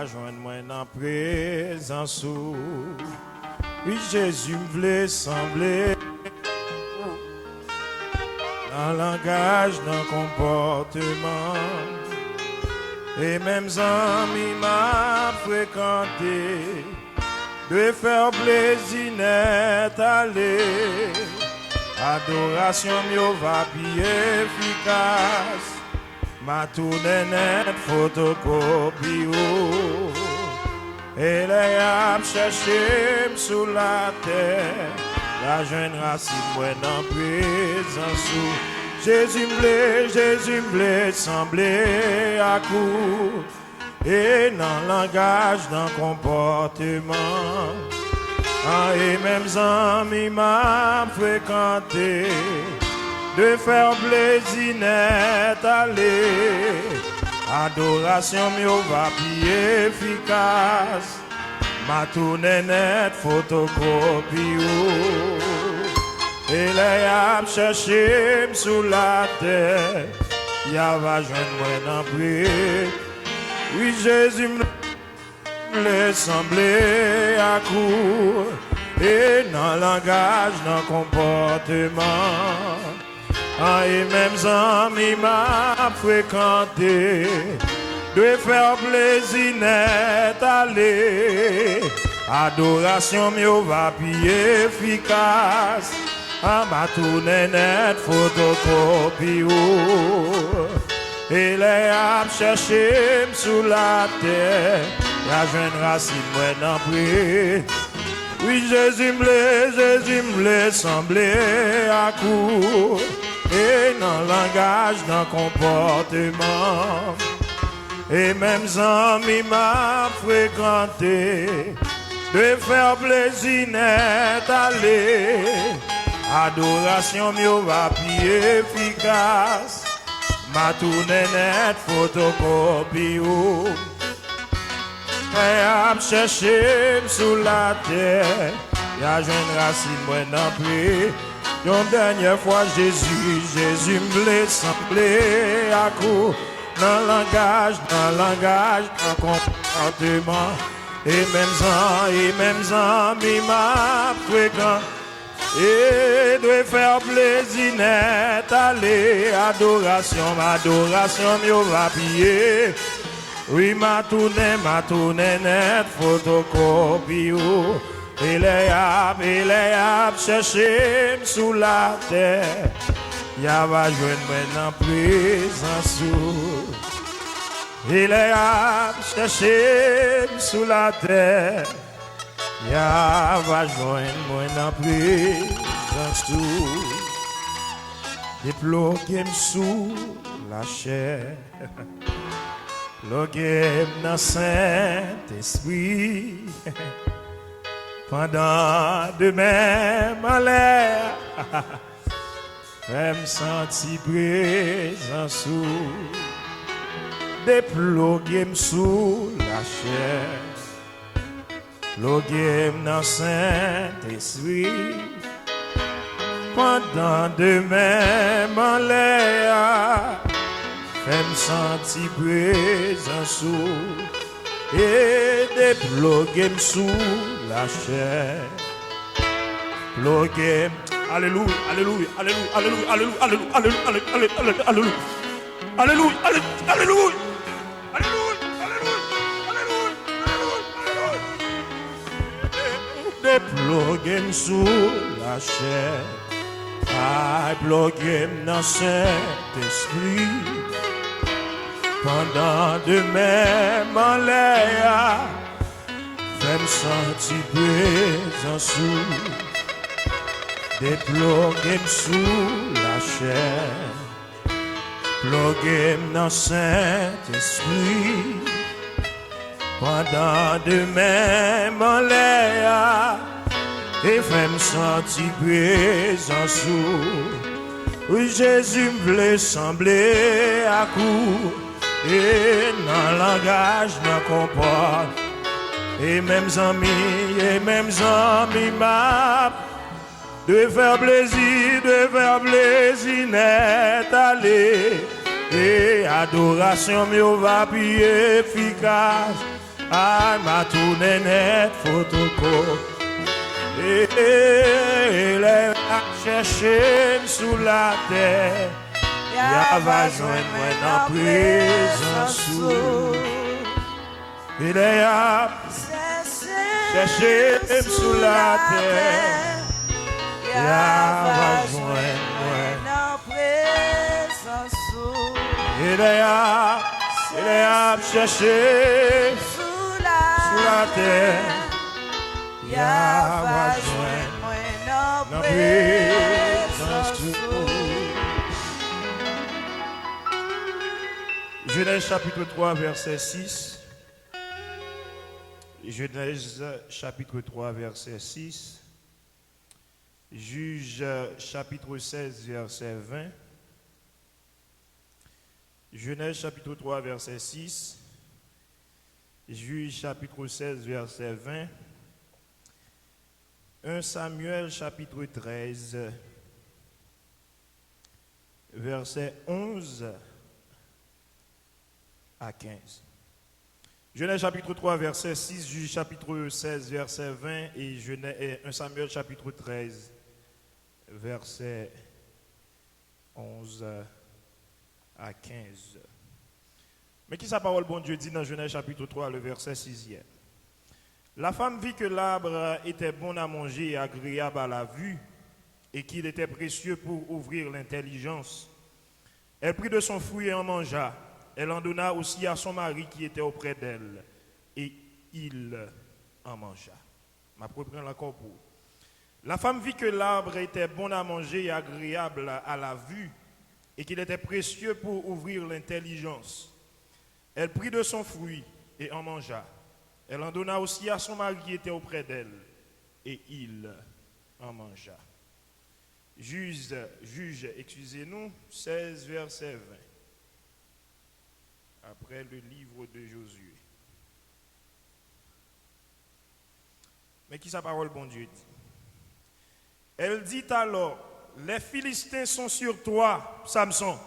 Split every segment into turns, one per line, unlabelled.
joindre moi dans présence. Oui, Jésus me voulait sembler dans le langage, dans le comportement. Et même amis m'a fréquenté, de faire plaisir net aller. Adoration mieux va bien efficace. Ma tourne net photocopie. Et les ap cherché sous la terre. La jeune racine moi dans présence. Jésus me voulait sembler à court. Et dans le langage, dans le comportement. Et même amis m'a fréquenté, de faire plaisir net aller. Adoration mieux va plus efficace. Ma tourne net photocopie. Et les ap cherché sous la terre. Y'a va joindre moi dans prière. Oui, Jésus me voulait sembler à court. Et dans le langage, dans le comportement. Et même amis m'a fréquenté, de faire plaisir net aller. Adoration mieux va plus efficace. Ma tourne net photocopie. Et les ap cherché sous la terre. Y'a jeune racine moi dans prière. Oui, Jésus me voulait sembler à court. Et dans le langage, dans le comportement. Et même amis m'a fréquenté, de faire plaisir net aller. Adoration mieux va plus efficace. Ma tourne net photocopie. Et ap cherché sous la terre. Y'a jeune racine moi dans prière. Une dernière fois Jésus me voulait sembler à court. Dans le langage, dans le comportement. Et même amis m'a fréquenté. Et de faire plaisir net aller. Adoration mieux va piller. Oui, ma tourne net photocopie. Et les ap cherché sous la terre. Y'a va joindre moi dans présence. Et les ap cherché sous la terre. Y'a va joindre moi dans présence. Déplogué sous la chair. Logué dans Saint-Esprit. Pendant de même en l'air, même senti présent sous, déplogué sous la chair, logué dans Saint-Esprit. Pendant de même en l'air, même senti présent sous, et déplogué sous la chair. Bloqué. Alléluia, alléluia, alléluia, alléluia, alléluia, alléluia, alléluia, alléluia, alléluia, alléluia, déplogué sous la chair. Bloqué dans Saint-Esprit. Pendant de même en l'air. Même senti présent sous, déplogué sous la chair, blogué dans Saint-Esprit. Pendant de même en l'air, et même senti présent sous. Oui, Jésus me voulait sembler à court, et dans le langage ne comporte. Et même amis m'a de faire plaisir net aller. Et adoration mieux va plus efficace. Ah, ma tourné net photocopie. Et les a cherché sous la terre. Y'a va joindre moi dans présence. Et les a cherché sous la terre. Y'a va joindre moi dans présence. Et les a cherché sous la terre. Y'a va joindre moi dans présence. Genèse chapitre 3, verset 6. Genèse chapitre 3, verset 6. Juge chapitre 16, verset 20. Genèse chapitre 3, verset 6. Juge chapitre 16, verset 20. 1 Samuel chapitre 13, verset 11 à 15. Genèse chapitre 3, verset 6, Juge chapitre 16, verset 20 et 1 Samuel chapitre 13, verset 11 à 15. Mais qui sa parole, bon Dieu, dit dans Genèse chapitre 3, le verset 6e. La femme vit que l'arbre était bon à manger et agréable à la vue, et qu'il était précieux pour ouvrir l'intelligence. Elle prit de son fruit et en mangea. Elle en donna aussi à son mari qui était auprès d'elle, et il en mangea. Ma reprends encore pour. La femme vit que l'arbre était bon à manger et agréable à la vue, et qu'il était précieux pour ouvrir l'intelligence. Elle prit de son fruit et en mangea. Elle en donna aussi à son mari qui était auprès d'elle, et il en mangea. Juge, excusez-nous, 16, verset 20. Après le livre de Josué. Mais qui sa parole, bon Dieu, dit? Elle dit alors, les Philistins sont sur toi, Samson.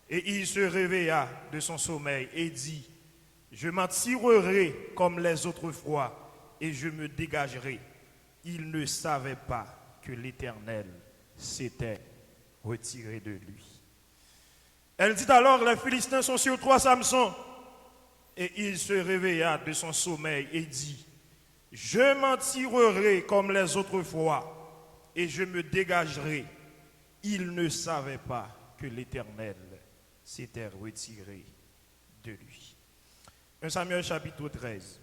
Et il se réveilla de son sommeil et dit, je m'en tirerai comme les autres fois et je me dégagerai. Il ne savait pas que l'Éternel s'était retiré de lui. Elle dit alors, les Philistins sont sur toi, Samson. Et il se réveilla de son sommeil et dit, je m'en tirerai comme les autres fois et je me dégagerai. Il ne savait pas que l'Éternel s'était retiré de lui. 1 Samuel chapitre 13.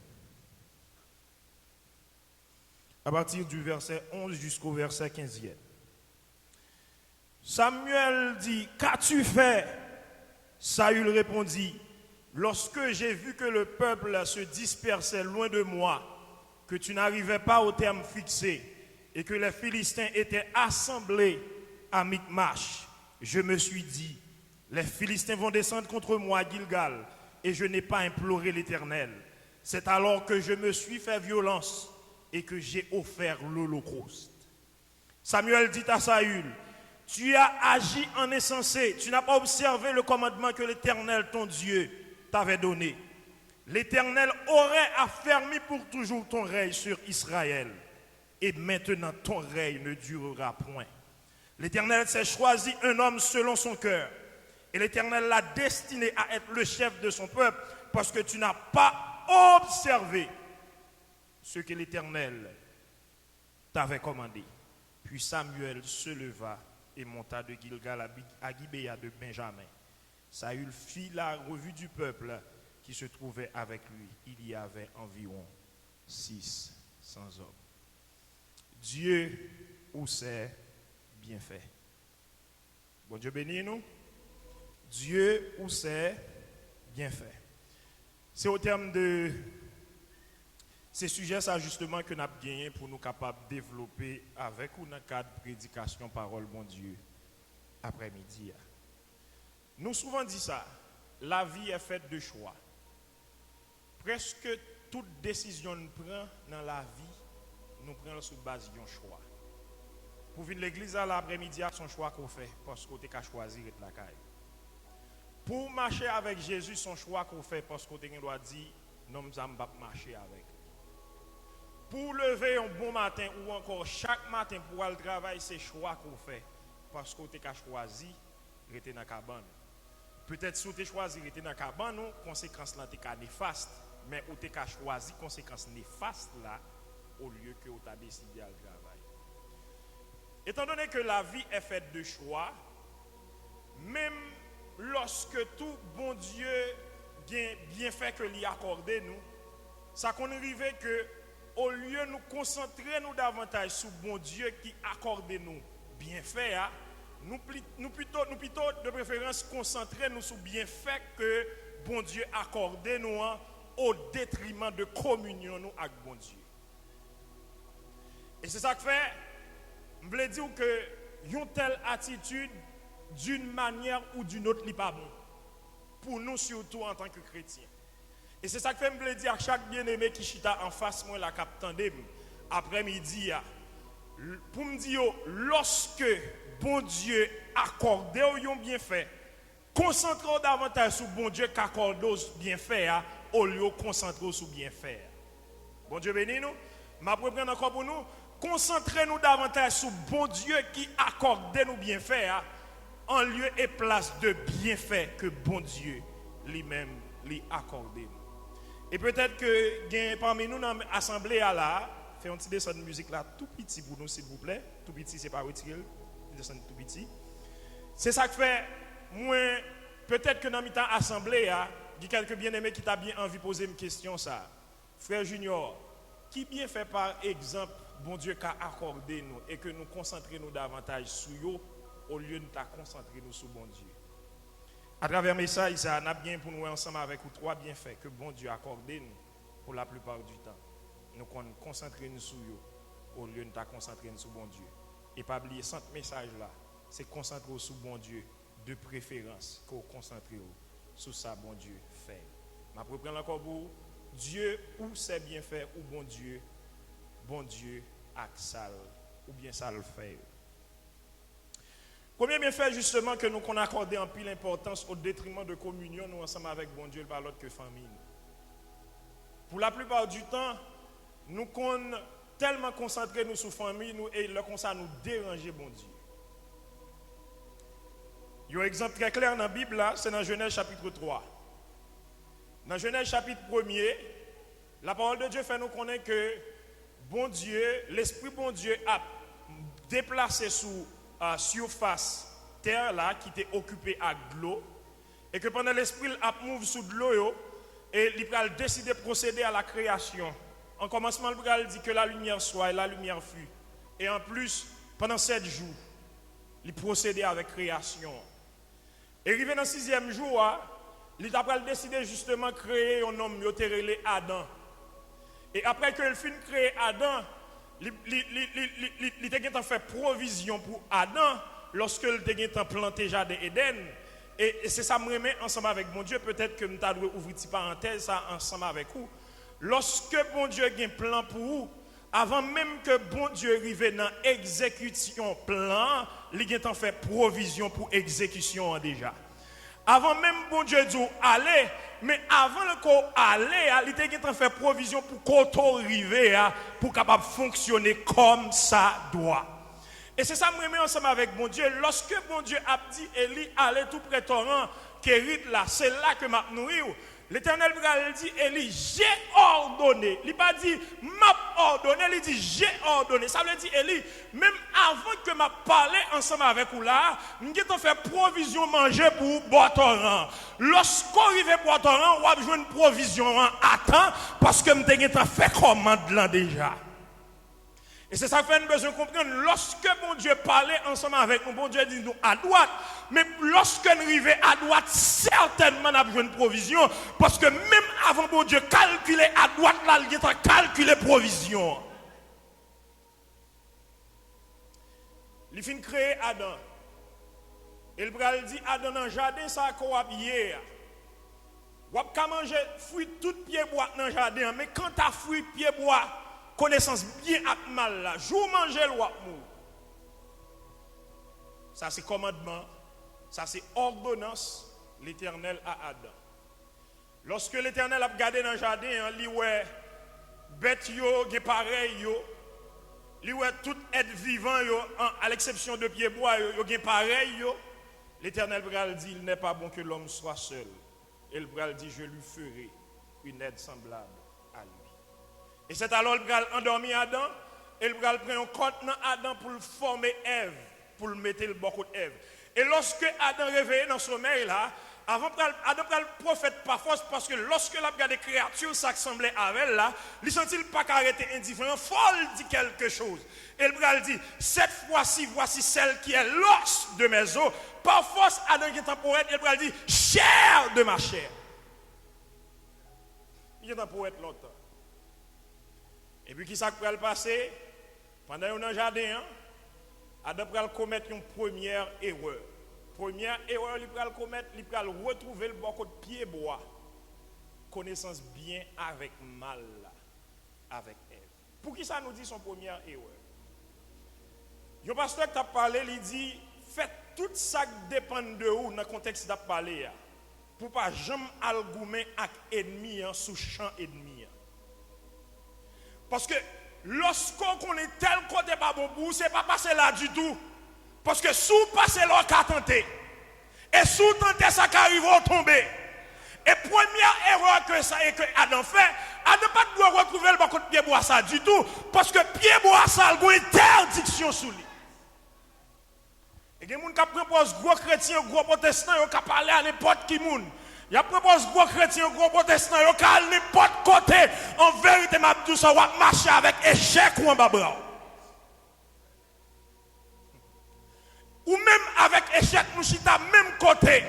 À partir du verset 11 jusqu'au verset 15e. Samuel dit, qu'as-tu fait? Saül répondit, lorsque j'ai vu que le peuple se dispersait loin de moi, que tu n'arrivais pas au terme fixé et que les Philistins étaient assemblés à Michmash, je me suis dit, les Philistins vont descendre contre moi à Gilgal et je n'ai pas imploré l'Éternel. C'est alors que je me suis fait violence et que j'ai offert l'holocauste. Samuel dit à Saül, tu as agi en insensé, tu n'as pas observé le commandement que l'Éternel, ton Dieu, t'avait donné. L'Éternel aurait affermi pour toujours ton règne sur Israël. Et maintenant, ton règne ne durera point. L'Éternel s'est choisi un homme selon son cœur. Et l'Éternel l'a destiné à être le chef de son peuple parce que tu n'as pas observé ce que l'Éternel t'avait commandé. Puis Samuel se leva et monta de Gilgal à Gibéa de Benjamin. Saül fit la revue du peuple qui se trouvait avec lui. Il y avait environ 600 hommes. Dieu ou c'est bien fait. Bon Dieu bénit nous. Dieu ou c'est bien fait. C'est au terme de ces sujets, ça justement que nous avons gagné pour nous capables de développer avec ou dans le cadre de prédication parole bon Dieu après-midi. Nous souvent dit ça, la vie est faite de choix. Presque toute décision que nous prenons dans la vie, nous prenons sur base d'un choix. Pour venir à l'église à l'après-midi, son choix qu'on fait, parce qu'on a choisi de la caille. Pour marcher avec Jésus, son choix qu'on fait, parce qu'on doit dire, non ça me pas marcher avec. Pour lever un bon matin ou encore chaque matin pour aller travailler, c'est choix qu'on fait parce qu'on t'a choisi rester dans la cabane. Peut-être si tu choisi rester dans la cabane, conséquence là t'es néfaste, mais ou t'as choisi conséquence néfaste là au lieu que tu as décidé à travailler. Étant donné que la vie est faite de choix, même lorsque tout bon Dieu bien fait que lui accordé nous, ça qu'on arrive que au lieu de nous concentrer nous davantage sur bon Dieu qui accorde nous bienfait, nous plutôt de préférence concentrer nous sur bienfait que bon Dieu accorde nous au détriment de communion nous avec bon Dieu. Et c'est ça que fait, je veux dire que une telle attitude d'une manière ou d'une autre n'est pas bon. Pour nous surtout en tant que chrétiens. Et c'est ça que je veux dire à chaque bien-aimé qui chita en face moi la captandem après-midi pour me dire lorsque bon Dieu accorde un bienfait, concentrez davantage sur bon Dieu qui accorde bienfait au lieu de concentrer sur bienfait. Bon Dieu béni nous. Je vais prendre encore pour nous. Concentrez-nous davantage sur bon Dieu qui accorde nous bienfaits en lieu et place de bienfaits que bon Dieu lui-même lui accorde nous. Et peut-être que parmi nous dans l'assemblée là, fait un petit dessin de musique là tout petit pour nous s'il vous plaît. Tout petit c'est pas retiré, dessin tout petit. C'est ça que fait moi peut-être que dans mi-temps assemblée il y a quelques bien-aimés qui t'a bien envie de poser une question ça. Frère Junior, qui bien fait par exemple bon Dieu qui a accordé nous et que nous concentrions davantage sur eux au lieu de nous concentrer sur bon Dieu. À travers le message, ça a bien pour nous ensemble avec vous trois bienfaits que bon Dieu a accordé nous pour la plupart du temps. Nous concentrer sur eux au lieu de nous concentrer sur bon Dieu. Et pas oublier ce message là, c'est concentrer sur bon Dieu de préférence qu'on concentre sur ça bon Dieu fait. Je vais prendre encore pour Dieu ou c'est bienfaits ou bon Dieu a ça ou bien ça le fait. Combien bien fait justement que nous qu'on accordé en pile importance au détriment de communion nous ensemble avec bon Dieu par l'autre que famille. Pour la plupart du temps, nous qu'on tellement concentrés nous sur famille nous et le comme ça nous déranger bon Dieu. Il y a un exemple très clair dans la Bible là, c'est dans Genèse chapitre 3. Dans Genèse chapitre 1er, la parole de Dieu fait nous connaître que bon Dieu, l'esprit bon Dieu a déplacé sous surface terre là qui était occupée à l'eau et que pendant l'esprit a move sous de l'eau et il a décidé de procéder à la création. En commencement il a dit que la lumière soit et la lumière fut. Et en plus pendant 7 jours, il procédait avec création. Et arrivé dans le 6e jour, il a décidé justement de créer un homme, il a appelé Adam. Et après qu'il finit de créer Adam, il a fait provision pour Adam lorsque il a planté le jardin Éden. Et c'est ça que je remets ensemble avec mon Dieu. Peut-être que nous devons ouvrir une parenthèse ça ensemble avec vous. Lorsque bon Dieu a un plan pour vous, avant même que bon Dieu arrive dans l'exécution plan, il a fait provision pour exécution déjà. Avant même bon Dieu dit aller, mais avant le corps aller, il a fait provision pour qu'on arrive pour capable fonctionner comme ça doit. Et c'est ça que je remets ensemble avec bon Dieu. Lorsque bon Dieu a dit Élie allez tout près torrent Kérit là, c'est là que m'a nourri. L'Éternel dit Élie, j'ai ordonné. Il n'a pas dit m'a ordonné, il dit j'ai ordonné. Ça veut dire Élie, même avant que m'a parlé ensemble avec vous là, nous avons fait provision manger pour boire torrent. Lorsqu'on arrive à boire torrent, on a besoin de provision à temps parce que nous avons fait commande là déjà. Et c'est ça que nous besoin de comprendre. Lorsque bon Dieu parlait ensemble avec nous, bon Dieu dit nous à droite. Mais lorsque nous arrivons à droite, certainement nous avons besoin de provision. Parce que même avant bon Dieu calculer à droite, là, il a calculé provision. Il finit de créer Adam. Et le bral dit Adam dans le jardin, ça a quoi hier. Ou a manger fruit tout pied bois dans le jardin. Mais quand tu as fruit pied bois, connaissance bien ak mal là, jour manger le mou. Ça c'est commandement, ça c'est ordonnance l'Éternel à Adam. Lorsque l'Éternel a regardé dans le jardin, il voit bête yo, qui pareil yo. Il voit tout être vivant yo, à l'exception de pieds bois yo, qui pareil yo. L'Éternel bral dit, il n'est pas bon que l'homme soit seul. Et le bral dit, je lui ferai une aide semblable à lui. Et c'est alors le bral endormi Adam, et le bral prend un contenant Adam pour le former Ève, pour le mettre le beaucoup d'Ève. Et lorsque Adam réveillé dans son sommeil là, avant Adam pral prophète pas force parce que lorsque la regardé créature ça semblait avec elle là, il sentit pas qu'arrêter indifférent, folle dit quelque chose. Et le bral dit, cette fois-ci voici celle qui est l'os de mes os. Par force Adam qui est un poète, et le bral dit, chair de ma chair. Il est un poète longtemps. Et puis qui ça pral passer pendant un jardin, hein? Adam pral commettre une première erreur. Première erreur, il pral commettre, il pral retrouver le bon de pied bois. Connaissance bien avec mal avec Ève. Pour qui ça nous dit son première erreur? Le pasteur qui a parlé, il dit, faites tout ça qui dépend de vous dans le contexte de parler. Pour ne pas jamais algoumer avec ennemi sous champ ennemi. Parce que lorsqu'on est tel côté pas bon pour, ce n'est pas passé là du tout. Parce que sous passer là, qu'a tenté. Et sous tenter ça qui arrive au tomber. Et première erreur que ça et que Adam fait, Adam pas doit retrouver le bon de pied bois ça du tout. Parce que pied bois ça a une interdiction sous lui. Et il y a des gens qui proposent gros chrétiens, gros protestants, qui parlent à n'importe qui monde. Il y a propose gros chrétiens, gros protestants, qui parlent à n'importe côté. En vérité, ma tout ça va marcher avec échec ou en bas. Ou même avec échec, nous chita même côté.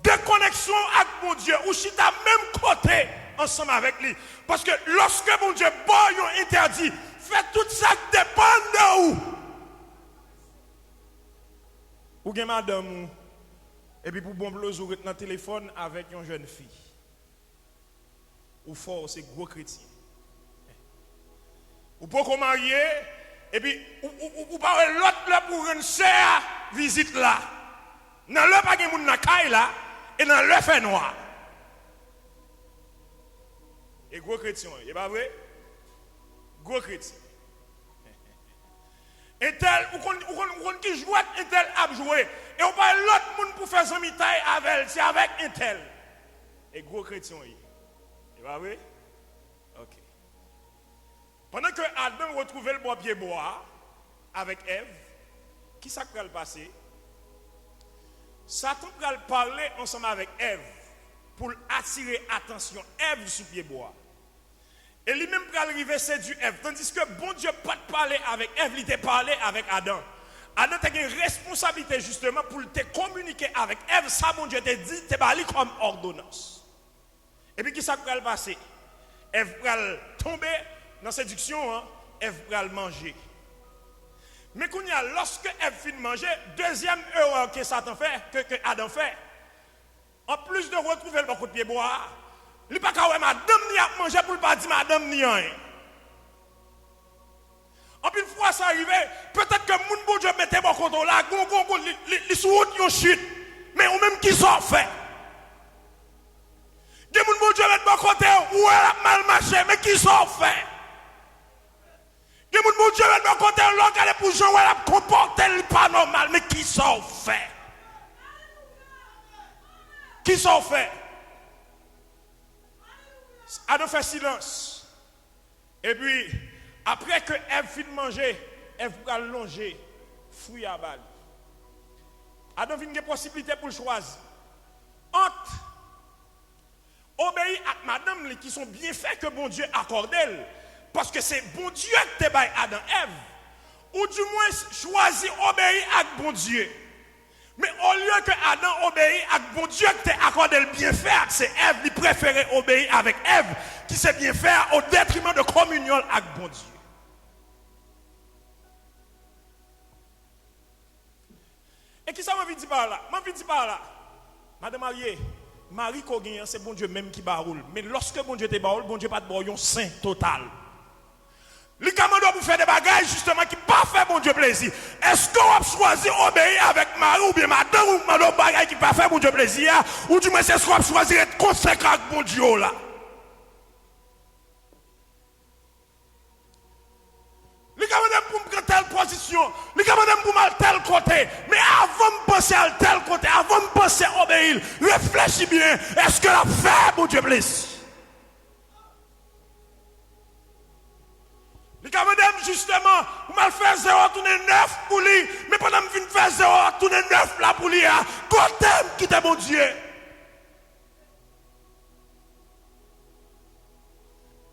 Déconnexion avec mon Dieu, ou chita même côté ensemble avec lui. Parce que lorsque mon Dieu bon interdit, faites tout ça qui dépend de vous. Ou gen madame, et puis pour bon blose ou dans le téléphone avec une jeune fille. Ou fort, c'est gros chrétien. Ou pour qu'on marie, et puis ou parle l'autre là pour une sœur visite là. Dans le pas gen moun nan kay là, et dans le fait noir. Et gros chrétien, c'est pas vrai? Gros chrétien. Et tel, ou qui joue, et tel a joué. Et on parle l'autre monde pour faire son mitaille avec elle, c'est avec un tel. Et gros chrétien, c'est pas vrai? Ok. Pendant que Adam retrouvait le bon pied bois avec Ève, qui ça va le passer? Satan va parler ensemble avec Ève pour attirer attention Ève sous pied bois. Et lui-même va arriver séduire Ève. Tandis que bon Dieu pas de parler avec Ève, il t'a parlé avec Adam. Adam a une responsabilité justement pour te communiquer avec Ève. Ça, bon Dieu t'a dit, t'es parlé comme ordonnance. Et puis qui ça va le passer? Ève va tomber dans la séduction, hein? Ève va le manger. Mais lorsque Ève finit de manger, deuxième erreur que Satan fait, que Adam fait, en plus de retrouver le bon de pied bois, il n'y a pas qu'à madame ni à manger pour ne pas dire madame ni rien. En plus, une fois ça arrive, peut-être que mon bon Dieu mettait mon côté là, les sous-routes yon chute, mais ou même qui s'en fait. Des mon bon Dieu mettait mon côté, où elle a mal marché, mais qui s'en fait. Des mon bon Dieu mettait mon côté, l'autre elle est pour Jean, où elle a comporté le pas normal, mais qui s'en fait. Qui s'en fait. Adam fait silence. Et puis, après que Ève finit de manger, Ève va longer, fruit à balle. Adam a une possibilité pour choisir. Entre obéir à madame qui sont bien faits que bon Dieu accorde, parce que c'est bon Dieu qui te baille Adam Ève, ou du moins choisir obéir à bon Dieu. Mais au lieu que Adam obéit à bon Dieu qui t'a accordé le bien faire, c'est Ève qui préférait obéir avec Ève qui sait bien faire au détriment de communion avec bon Dieu. Et qui ça m'a dit par là? M'a dit par là. Madame mariée, Marie Koguin, c'est bon Dieu même qui baroule. Mais lorsque bon Dieu te baroule, bon Dieu pas de baroule saint total. Les commandos pour faire des bagages justement qui pas fait bon Dieu plaisir. Est-ce qu'on va choisir obéir avec Marie ou bien madame ou madame bagages qui pas fait bon Dieu plaisir ou du moins c'est ce qu'on va choisir être conséquent avec bon Dieu là. Les commandos pour prendre telle position, les commandos pour mal tel côté, mais avant de penser à tel côté, avant de penser à obéir, réfléchis bien, est-ce que la fait bon Dieu plaisir? Les camarades, justement, vous m'avez fait 0 tourner 9 pour lui, mais pendant que je faire 0 tourner 9 là pour lui, côté qui est mon Dieu.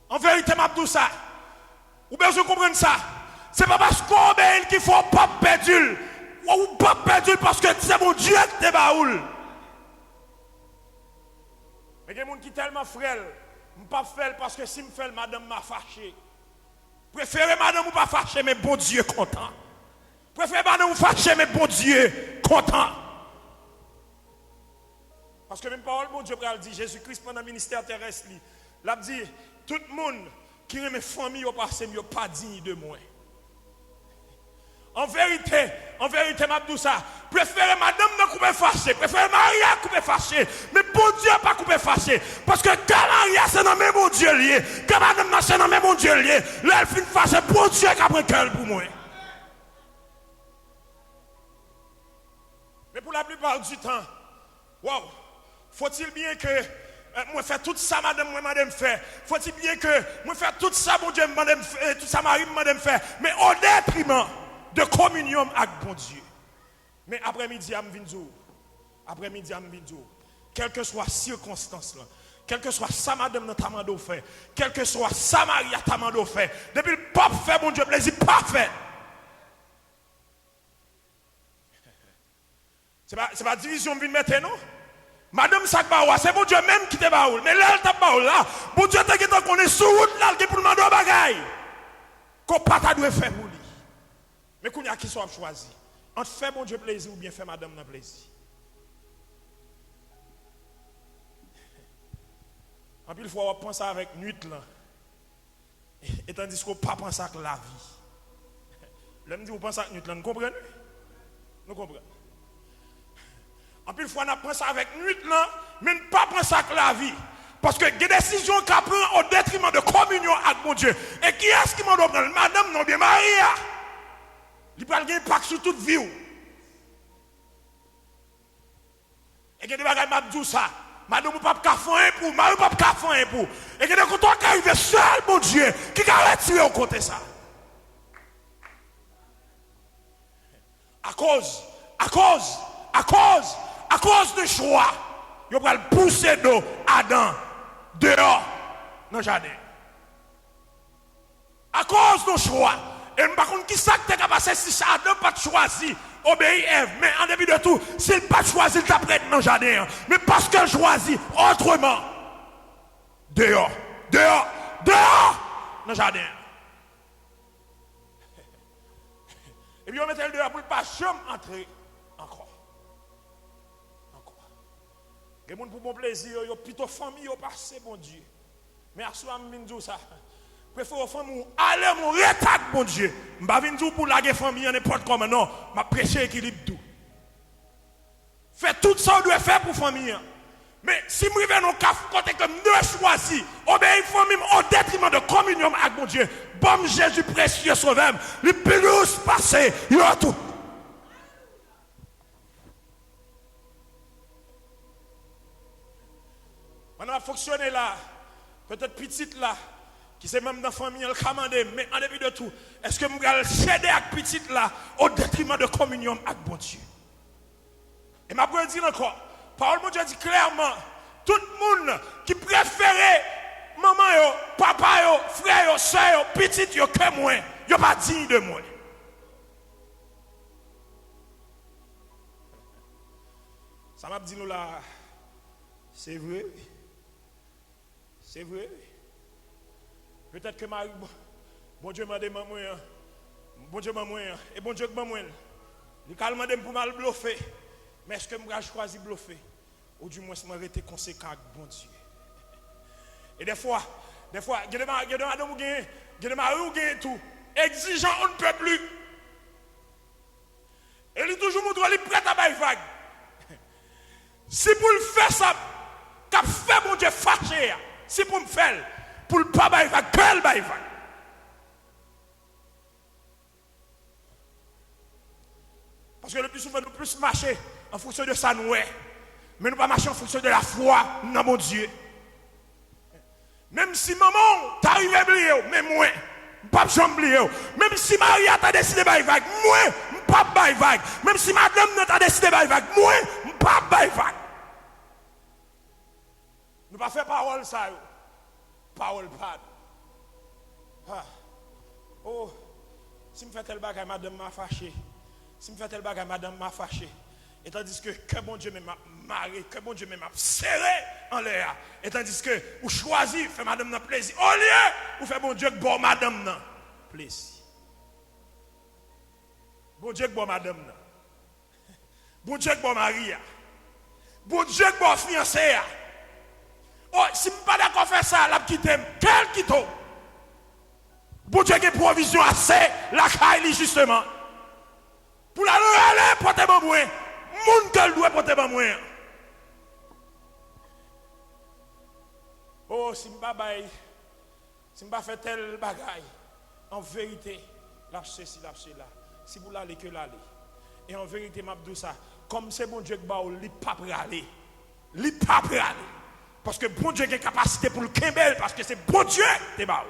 En vérité, je dis ça. Vous besoin comprendre ça. Ce n'est pas parce qu'on obéit qu'il faut pas perdre. Ou pas perdre parce que c'est mon Dieu qui est baoul. Mais il y a des gens qui sont tellement frêles. Je ne peux pas faire parce que si je fais, madame m'a fâché. Préférez madame ou pas fâché, mais bon Dieu content. Préférez madame ou fâché, mais bon Dieu content. Parce que même parole, bon Dieu, il dit, Jésus-Christ pendant le ministère terrestre, il a dit, tout le monde qui aime mes familles au passé, n'est pas digne de moi. En vérité, m'a dit ça. Préférez madame ne couper fâché, préférez Maria couper fâché, mais bon Dieu pas couper fâché. Parce que quand Maria c'est dans même bon Dieu lié, quand madame c'est dans même bon Dieu lié, là elle finit fâché, bon Dieu qui a pris cœur pour moi. Mais pour la plupart du temps, wow, faut-il bien que moi faire tout ça madame fait, faut-il bien que moi faire tout ça bon Dieu madame tout ça Marie madame fait, mais au détriment de communion avec bon Dieu. Mais après-midi, après-midi, quelle que soit la circonstance, quelle que soit ça madame notre amando fait, quelle que soit ça Maria tamando fait, depuis le pape fait bon Dieu plaisir, pas fait. C'est pas division vient mettre non? Madame Sakbaoua, c'est bon Dieu même qui te baoul. Mais là, elle t'a baoul là. Bon Dieu t'a dit qu'on est sur route là, qui pour demander au bagaille. Qu'on pas ta doit faire pour lui. Mais qu'on y a qui soit choisi. Entre faire bon Dieu plaisir ou bien faire madame non plaisir. En plus, il faut penser avec nuit là. Et tandis qu'on ne pas penser avec la vie. L'homme dit, vous pensez avec nuit là, nous comprenez? Nous comprenons. En plus, il faut penser avec nuit là, mais ne pas penser avec la vie. Parce que des décisions qu'on prend au détriment de communion avec mon Dieu. Et qui est-ce qui m'a donné? Madame non bien Maria. Il peut avoir un impact sur toute vie. Et il y a des bagages qui m'ont dit ça. Madame ne peut pas faire pour, Marie ne peut pas faire pour. Et il y a des gens qui arrivent seul, mon Dieu, qui a retiré au côté ça. À cause de choix, il va le pousser d'eau Adam dehors dans le jardin. À cause de choix. Et par contre, qui ça que tu as passé si Adam pas choisi, obéir Ève. Mais en début de tout, s'il pas choisi, il t'a prêté dans le jardin. Mais parce qu'elle choisit autrement, dehors, dans le jardin. Et puis on mettait le dehors pour ne pas jamais entrer encore. Les gens pour bon plaisir, ils ont plutôt famille, ils ont passé, bon Dieu. Mais à ce moment, je dis ça. Préfère famille, allez mon rétac, bon Dieu. Je ne vais pas dire pour la famille, n'importe comment, non. Je prêcher équilibre tout. Faites tout ça, on doit faire pour la famille. Mais si je reviens dans le cas, côté que je choisis, obéir la famille au détriment de communion avec mon Dieu. Bon Jésus précieux sauveur, les pelouses passées, il y a tout. On va fonctionner là, peut-être petite là, qui c'est même dans la famille, elle commande, mais en début de tout, est-ce que nous allons céder avec petite là, au détriment de communion avec bon Dieu? Et ma brève dit encore, parole mon Dieu dit clairement, tout le monde qui préférait maman, papa, frère, soeur, petite, que moi, il n'est pas digne de moi. Ça m'a dit nous là, c'est vrai. C'est vrai. Peut-être que Marie, bon Dieu m'a demandé, bon Dieu m'a demandé, et bon Dieu m'a demandé. Il m'a demandé pour mal bluffer. Mais est-ce que je choisi bluffer? Ou du moins, je vais être conséquent avec bon Dieu. Et des fois, Des fois, il y a des madame ou tout. Exigeant, on ne peut plus. Et il toujours montre qu'il est prêt à bailler vague. Si pour le faire ça, qu'a fait mon Dieu fâché, si pour me faire, pour ne pas bailler vague, quel bailler vague. Parce que le plus souvent, nous plus marcher en fonction de ça, nous, mais nous pas marcher en fonction de la foi dans mon Dieu. Même si maman t'arrive à oublier, mais moi, je ne peux pas oublier. Même si Maria t'a décidé de bailler vague, moi, je ne peux pas bailler vague. Même si madame t'a décidé de bailler vague, moi, je ne peux pas bailler vague. Nous ne pas faire parole ça. Parole pas. Ah. Oh, si je fais tel bagage, madame m'a fâché. Si je fais tel bagage, madame m'a fâché. Et tandis que bon Dieu m'a marré, que bon Dieu m'a serré en l'air. Et tandis que vous choisissez, fait madame n'a plaisir. Au lieu, vous faites bon Dieu que bon madame n'a plaisir. Bon Dieu que bon madame n'a. Bon Dieu que bon mari. Bon Dieu que bon fiancé. Oh, si je ne suis pas d'accord faire ça, la quitte, quel quitte? Bon Dieu qui a provision assez, la caille justement. Pour la aller porter mon moins. Moun que doit porter mon moins. Oh, si je ne pas faire tel bagaille, en vérité, la ceci, la cela. Si vous l'allez que l'aller. Et en vérité, m'a dit ça, comme c'est bon Dieu qui va, il pas aller. Il pas aller. Parce que bon Dieu a une capacité pour le Kimbel, parce que c'est bon Dieu qui va.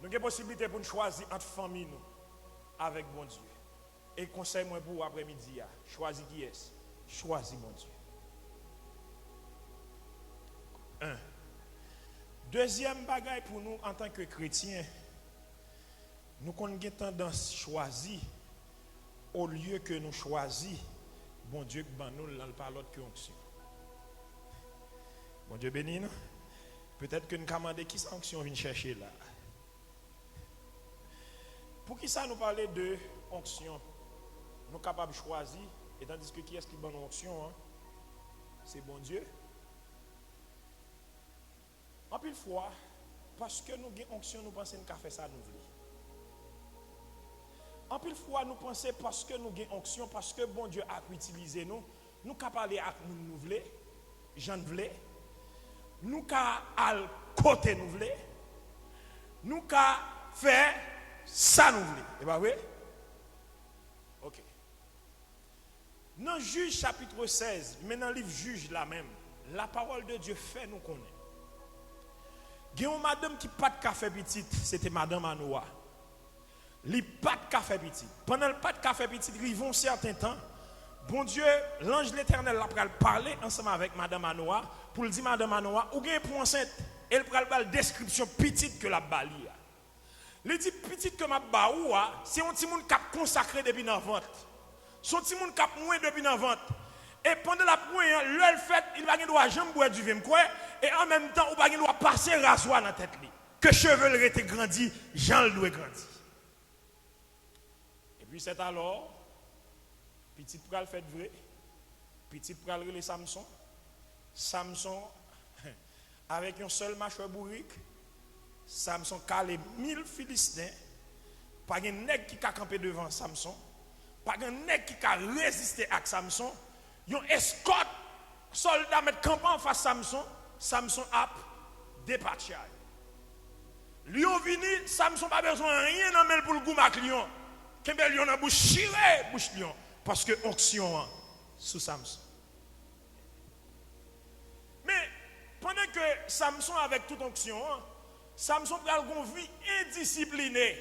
Nous avons la possibilité pour nous choisir entre famille nous avec bon Dieu. Et conseil moi pour après-midi, choisis qui est. Choisis mon Dieu. Un. Deuxième bagaille pour nous en tant que chrétiens, nous avons tendance à choisir au lieu que nous choisissons bon Dieu qui ban nous par l'autre que onction. Bon Dieu béni nous. Peut-être que nous commandons qui sanction vient chercher là. Pour qui ça nous parler de onction? Nous sommes capables de choisir, et tandis que qui est-ce qui donne onction? Hein? C'est bon Dieu. En pile fois, parce que nous avons onction, nous pensons qu'à faire ça nous voulons. En pile fois, nous pensons parce que nous avons onction, parce que bon Dieu a utilisé nous, nous sommes parler avec nous voulons, j'en voulons, nous sommes à côté nous voulons, nous sommes faire ça nous voulons. Et bien oui? Ok. Dans Juge chapitre 16, mais dans le livre Juge là même, la parole de Dieu fait nous connaître. Il y a une madame qui pas de café petit, c'était madame Anoa. Il pas de café petit. Pendant le pas de café petit, ils vont un certain temps. Bon Dieu, l'ange de l'Éternel a parlé ensemble avec madame Anoa pour lui dire madame Anoa, ou bien pour enceinte, elle prend la description petite que la balie. Il dit petite que ma baoua, c'est un petit monde qui a consacré depuis dans vente. Son petit monde qui a moins depuis dans vente. Et pendant la pointe, le fait, il va pas jamais boire du vin quoi et en même temps, il va pas passer rasoir dans la tête li. Que cheveux le été grandi, Jean le doit grandi. Et puis c'est alors petit pral fait vrai, petit pral relé Samson. Samson avec un seul mâchoire bourrique, Samson calé 1000 Philistins, pas un nègre qui a campé devant Samson, pas un nègre qui a résisté à Samson. Yon escorte soldat met campant en face Samson, Samson a départi. Lion vini, Samson pas besoin de rien dans mel pour le goumak lion. Kembel lion dans bouche chiré, bouche lion parce que onction sous Samson. Mais pendant que Samson avec toute onction, Samson pral gon vie indisciplinée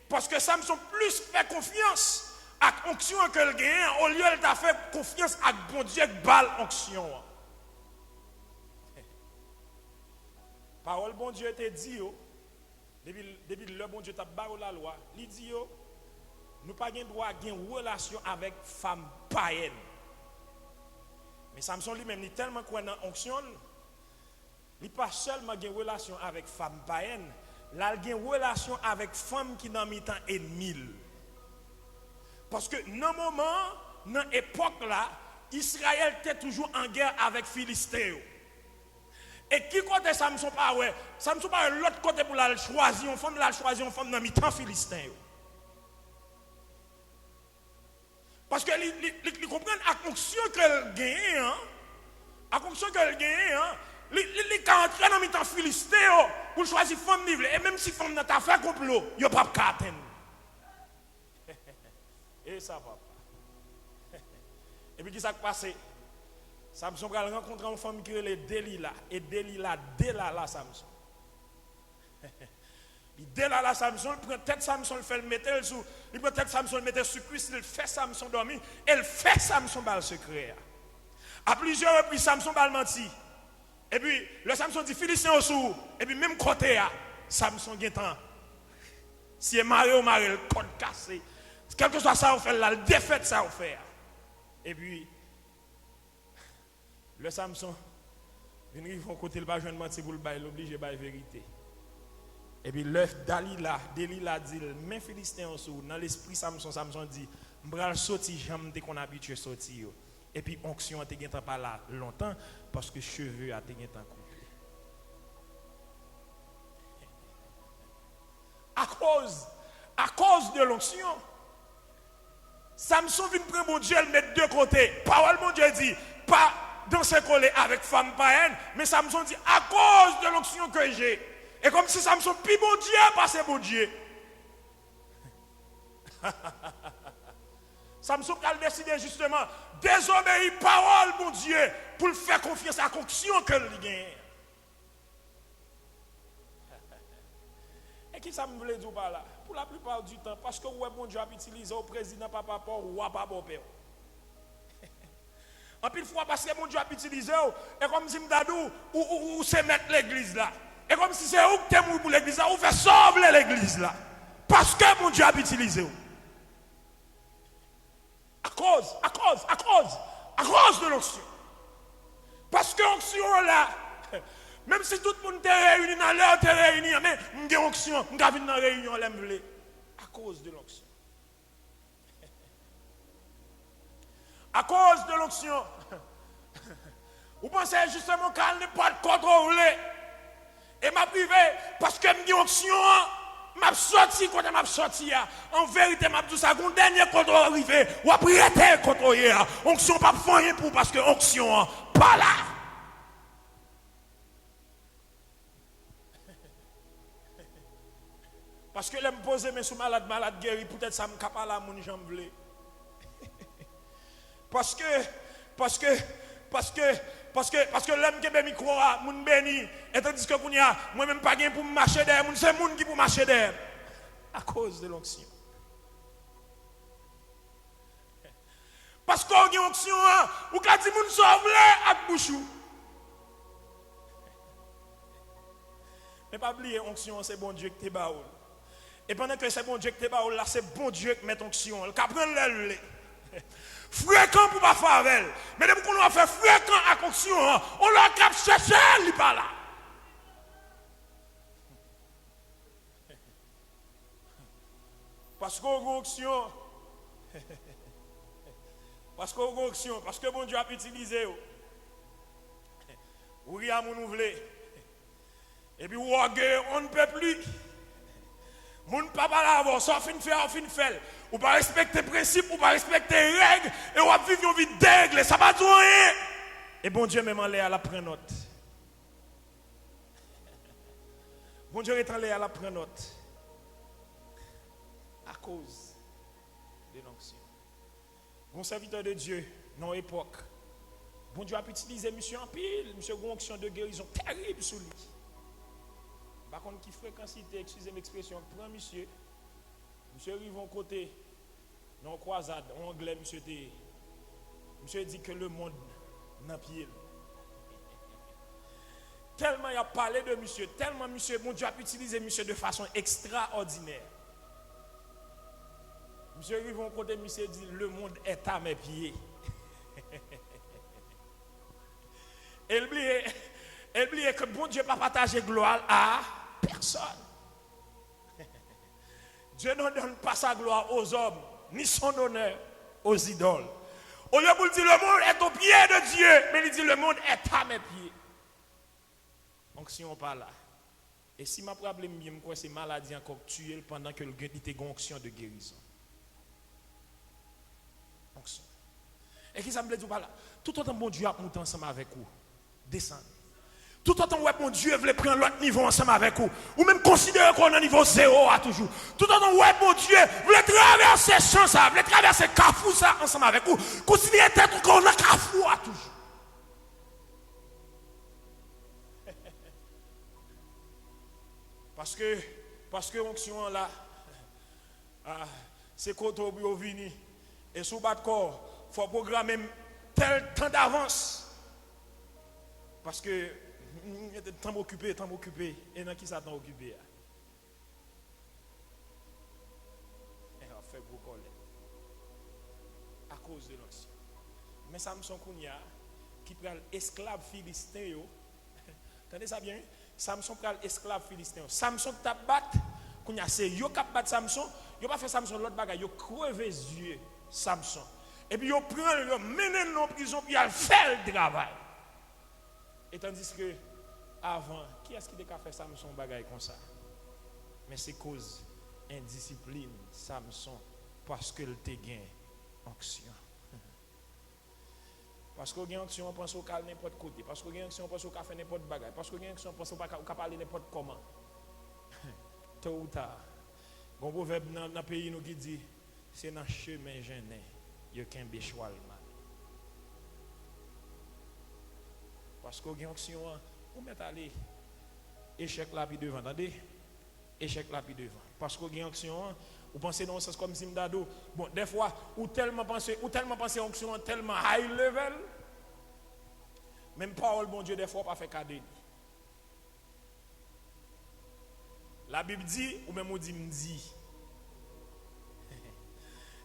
parce que Samson plus fait confiance avec onction que le gain, au lieu de t'a fait confiance avec bon Dieu qui balle onction. Parole bon Dieu te dit depuis le bon Dieu t'a barré la loi, il dit nous pas gain droit à une relation avec femme païenne. Mais Samson lui-même il tellement croit dans onction, il pas seulement gain relation avec femme païenne, là il gain relation avec femme qui dans mi-temps ennemi. Parce que dans le moment, dans l'époque là, Israël était toujours en guerre avec Philistins. Et qui côté Samson pas ouais? Samson pas l'autre côté pour la choisir, on femme la choisir, on femme dans mi-temps philistin. Parce que ils comprennent à fonction qu'elle gagne, hein? À fonction qu'elle gagne, hein? Les quand entrer dans mi-temps philistin pour choisir femme libre et même si femme n'a pas fait complot, il pas atteindre. Et ça va pas. Et puis qui s'est passé? Samson va rencontrer une femme qui est les Delilah et Delilah Samson. Il Delilah Samson, il prend tête Samson, il fait le mettre sous, il prend tête Samson, il met sur cuisse, il fait Samson dormir, il fait Samson bal secret. À plusieurs reprises Samson bal menti. Et puis le Samson dit Philistin au sous et puis même côté Samson gagne temps. Si est marié ou marié le code cassé. Quel que soit ça on fait là, le défaite ça on fait. Et puis le Samson vient arriver au côté le pas joindre menti pour le bail l'obligé bail vérité. Et puis l'œuf Delilah dit mais Philistin en sous dans l'esprit Samson dit m'bral sorti jambe dès qu'on habitué sortir. Et puis onction a été pas là longtemps parce que cheveux a été coupé. À cause de l'onction, Samson vient prendre mon Dieu, le mettre de côté. Parole mon Dieu dit, pas dans ce collet avec femme païenne, mais Samson dit, à cause de l'onction que j'ai. Et comme si Samson, puis mon Dieu, passe mon Dieu. Samson a décidé justement, désobéir parole mon Dieu, pour le faire confiance à l'onction que lui gagne. Et qui ça me voulait dire par là? Pour la plupart du temps, parce que ouais, mon Dieu a utilisé au président papa ou à papa père. En pile fois, parce que mon Dieu a utilisé, et comme si m'dadou ou c'est mettre l'église là. Et comme si c'est où que t'es pour l'église là, ou fait sauver l'église là. Parce que mon Dieu a utilisé. À cause de l'onction. Parce que l'onction là, même si tout le monde est réuni dans l'heure, est réuni, mais il y a une onction, il y a une réunion, à cause de l'onction. À cause de l'onction. Vous pensez justement qu'elle n'est pas contrôlée. Et m'a privé, parce que j'ai une onction, m'a sorti quand m'a sorti. En vérité, m'a dit ça, quand dernier contrôle arrivé, ou après été contrôlé. Onction pas faire rien pour, parce que onction, pas là. Parce que je me pose mes sous malade guéri, peut-être ça me capable à mon jambe vle. Parce que l'homme qui est micro a mon béni et tandis que moi même pas gain pour marcher derrière, c'est moun qui pour marcher derrière à cause de l'onction. Parce qu'on a une onction ou quand dit moun sauve avec bouchou. Mais pas oublier onction c'est bon Dieu qui te baoul. Et pendant que c'est bon Dieu qui te baoul là, c'est bon Dieu qui met onction. Il prend le fréquent pour pas faire avec. Mais depuis qu'on a fait fréquent à onction, on l'a cap chercher, il pas là. Parce qu'on a onction. Parce qu'on a onction, parce que bon Dieu a utilisé. Ou rien mon voulez. Et puis on ne peut plus. Moun papa là avant, ça fin fait. Ou pas respecter principe, ou pas respecter règles, et on va vivre une vie d'aigle, ça va tout rien. Et bon Dieu même en l'air à la prendre note. Bon Dieu est en l'air à la prendre note. À cause de l'onction. Bon serviteur de Dieu, dans l'époque, bon Dieu a utilisé monsieur en pile, monsieur a une onction de guérison terrible sur lui. Par contre, qui fréquencité, excusez l'expression, prend monsieur arrive en côté, dans la croisade, en anglais, monsieur dit que le monde n'a pied. Tellement il a parlé de monsieur, tellement monsieur, mon Dieu a utilisé monsieur de façon extraordinaire. Monsieur arrive en côté, monsieur dit, le monde est à mes pieds. Et oubliez que bon Dieu n'a pas partagé gloire à personne. Dieu ne donne pas sa gloire aux hommes, ni son honneur aux idoles. Au lieu de dire le monde est au pied de Dieu, mais il dit le monde est à mes pieds. Onction pas là. Et si ma problème bien quoi c'est maladie encore tuer pendant que le gars était une onction de guérison. Onction. Et qui ça me dit pas là? Tout autant bon Dieu a monté ensemble avec vous. Descendre. Tout autant ouais bon Dieu veut prendre l'autre niveau ensemble avec vous. Ou même considérer qu'on est au niveau zéro à toujours. Tout autant ouais bon Dieu veut traverser champ ça, veut traverser Carrefour ça ensemble avec vous. Considérez peut-être qu'on a Carrefour à toujours. Parce que onction là, c'est quand on vient et sous bas de corps, il faut programmer tel temps d'avance. Parce que temps occupé, et dans qui ça temps occupé? Et on fait gros colère à cause de l'onction. Mais Samson Kounia, qui prend l'esclave philistin, entendez ça bien? Samson prend l'esclave philistin. Samson tabat, Kounia c'est yo qui bat Samson, yo pas fait Samson l'autre bagaille, yo crevé les yeux Samson. Et puis yo prend, yo mène en prison, puis il fait le travail. Et tandis que avant, qui est-ce qui a fait Samson bagaille comme ça? Mais c'est cause indiscipline Samson parce que le te gain onction. Parce que gain onction on pense au cal n'importe côté, parce que gain onction on pense au faire n'importe bagaille, parce que gain onction on pense au pas parler n'importe comment. Tôt ou tard. Bon proverbe dans le pays nous qui dit c'est dans chemin gêné, yo qu'un béchoal mal. Parce que gain onction ou mettre aller échec là puis devant, attendez? Échec là puis devant. Parce que gain onction ou pensez dans un sens comme Zimdado. Bon, des fois ou tellement penser onction tellement high level. Même parole bon Dieu des fois pas fait cadeau. La Bible dit ou même on dit m'di.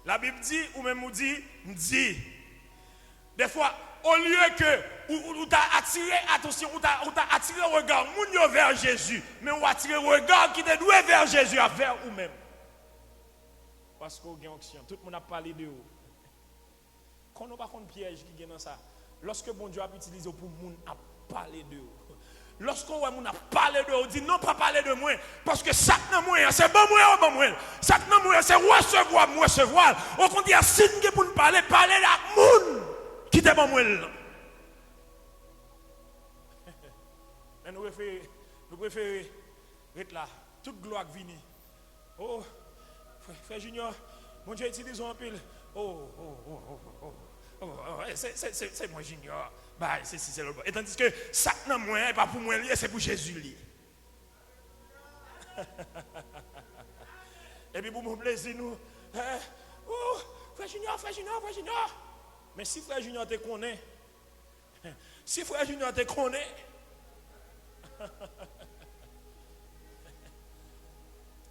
La Bible dit ou même on dit m'di. Des fois au lieu que ou t'as attiré attention, ou t'as attiré regard moun vers Jésus, mais ou attiré regard qui te doit vers Jésus à vers ou même. Parce qu'on a onction, tout le monde a parlé de vous. Quand on n'a pas de piège qui est dans ça, lorsque bon Dieu a utilisé pour moun a parlé de vous. Lorsqu'on a parlé de vous, on dit non pas parler de moi, parce que ça n'a moi, c'est bon moi ou bon moi. Ça n'a moi, c'est recevoir. Au contraire, si nous pour nous parler à moun qui te bon moi. Mais nous préférons être là, toute gloire vient. Oh, frère Junior, mon Dieu utilise un pile. C'est moi Junior. Bah, c'est le bon. Et tandis que ça n'a moi, pas pour moi, c'est pour Jésus. Et puis pour mon plaisir, nous, frère Junior. Mais si frère Junior te connaît,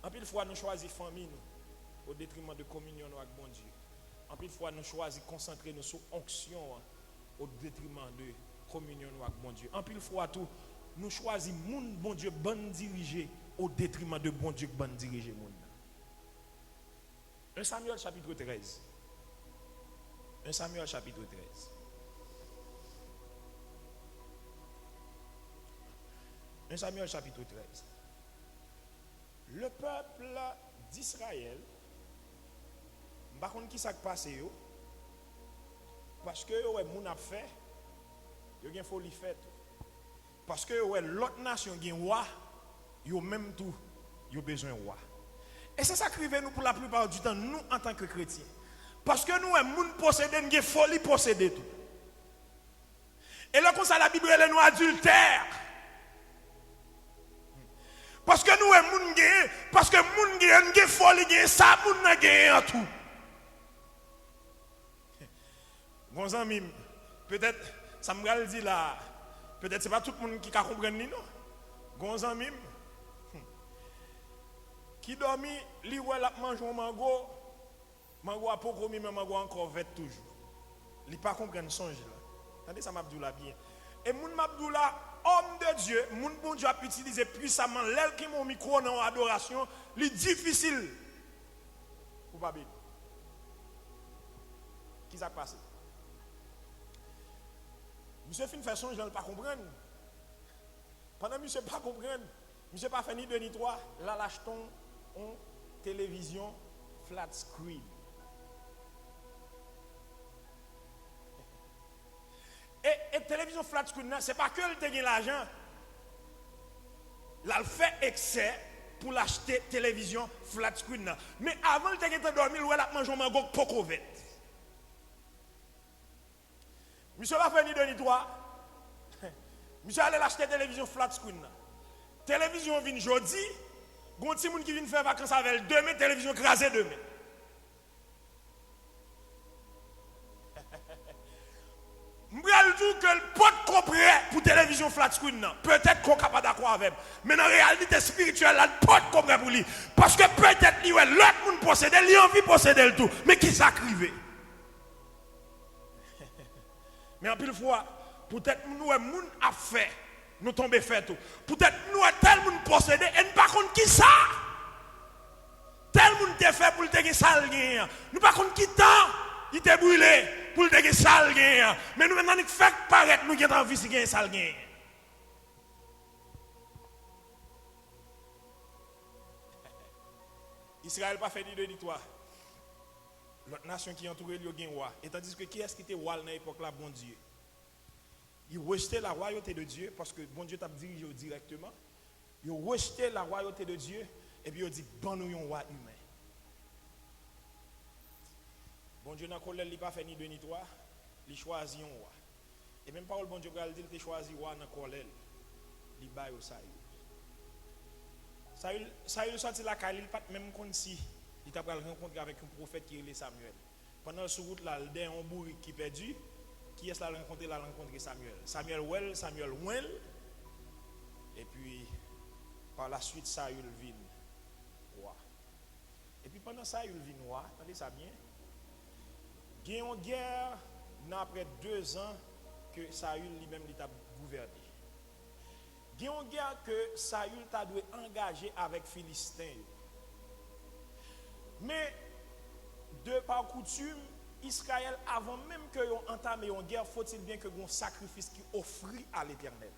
en pile fois nous choisissons famille nous, au détriment de communion avec bon Dieu. En pile fois nous choisissons concentrer nous sur onction au détriment de communion avec bon Dieu. En pile fois tout nous choisissons moun bon Dieu bon dirigé au détriment de bon Dieu bon dirigé moun. 1 Samuel chapitre 13. 1 Samuel chapitre 13. 1 Samuel chapitre 13. Le peuple d'Israël, je ne sais pas qui s'est passé, parce que moun a fait, il y a folie fait. Parce que l'autre nation qui est roi, il y a même tout, il y a besoin de roi. Et c'est ça qui arrive nous pour la plupart du temps, nous en tant que chrétiens. Parce que nous, moun posséder, nous avons folie posséder tout. Et là, comme ça, la Bible, elle est nous adultère. Parce que nous, moun gagné, parce que moun gagné, folie gagné, ça, moun n'a gagné en tout. Bons amis, peut-être, ça me dit là, peut-être c'est pas tout le monde qui comprend ni non. Bons amis, qui dormi, li wè la mange un mango a pas commis, mais mango encore vête toujours. Li pas comprendre songe là. Attendez ça m'abdoula bien. Et moun m'abdoula, homme de Dieu, moun bon Dieu a utilisé puissamment l'aile qui mon micro dans adoration, li difficile. Pour pas bien. Qui s'est passé? Monsieur fin fait songe, je ne pas comprendre. Pendant que monsieur pas comprendre, monsieur pas fait ni deux ni trois, là l'achetons en télévision flat screen. Et télévision flat screen, c'est pas que le te l'argent. Là, il fait excès pour l'acheter télévision flat screen. Mais avant, il te dormir, il a mangé un mango pocovet. Monsieur va faire ni deux ni trois. Monsieur allait l'acheter télévision flat screen. Télévision vient jeudi. Gon ti moun qui vient faire vacances avec demain, télévision crasée demain. M'bral tout que le pote comprend pour télévision flat screen. Peut-être qu'on capable d'accord avec. Mais dans la réalité spirituelle, là, le pote comprend pour lui. Parce que peut-être lui, l'autre monde possède, lui envie de posséder le tout. Mais qui s'acrive? Mais en plus de fois, peut-être nous, moun a fait, nous tomber fait tout. Peut-être nous, tel monde possédé, et nous par contre qui ça? Tel monde t'est fait pour le te ça le nous par contre qui temps, il t'est brûlé pour le te ça le mais nous maintenant nous fait paraître nous qui avons envie de ça le Israël pas fait ni deux ni trois. L'autre nation qui entoure lui a un roi. Et tandis que qui est-ce qui était roi dans l'époque là, bon Dieu? Il rejetait la royauté de Dieu parce que bon Dieu t'a dirigé directement. Il rejetait la royauté de Dieu et puis il dit bon nous un roi humain. Bon Dieu n'a colère, il pas fait ni deux ni trois, il choisit un roi. Et même parole bon Dieu va dire il choisi roi dans colère, il baille au Saül. Saül sorti la caille, il pas même comme si il t'a rencontré avec un prophète qui est Samuel. Pendant ce route là, il y a un bourrique qui perdu. Qui est-ce qu'il a rencontré Samuel? Samuel Well. Et puis, par la suite, Saül vient roi. Et puis, pendant Saül vient roi, attendez ça bien. Il y a une guerre, après 2 ans, que Saül lui-même a gouverné. Il y a une guerre que Saül a dû engager avec Philistin. Mais, de par coutume, Israël, avant même que yon entamé une guerre, faut-il bien que yon sacrifice qui offrit à l'Éternel.